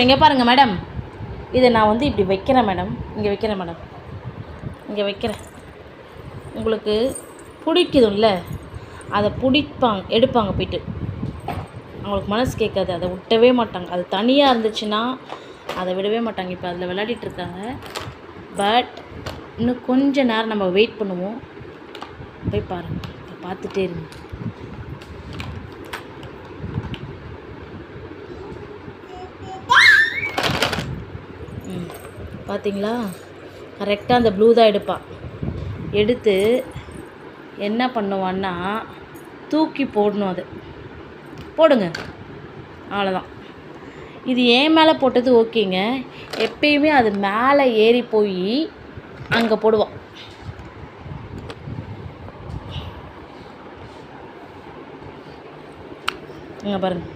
இங்கே பாருங்கள் மேடம், இதை நான் வந்து இப்படி வைக்கிறேன் மேடம், இங்கே வைக்கிறேன் மேடம், இங்கே வைக்கிறேன். உங்களுக்கு பிடிக்குதுல்ல, அதை எடுப்பாங்க போய்ட்டு. அவங்களுக்கு மனசு கேட்காது, அதை விட்டவே மாட்டாங்க. அது தனியாக இருந்துச்சுன்னா அதை விடவே மாட்டாங்க. இப்போ அதில் விளையாடிட்டுருக்காங்க. பட் இன்னும் கொஞ்ச நேரம் நம்ம வெயிட் பண்ணுவோம். போய் பாருங்கள், பார்த்துட்டே இருங்க. பார்த்தீங்களா, கரெக்டாக அந்த ப்ளூ தான் எடுப்பான். எடுத்து என்ன பண்ணுவான்னா தூக்கி போடணும். அது போடுங்க, அவ்வளோதான். இது ஏன் மேலே போட்டது ஓகேங்க. எப்பயுமே அது மேலே ஏறி போய் அங்கே போடுவான். இங்கே பாருங்கள்,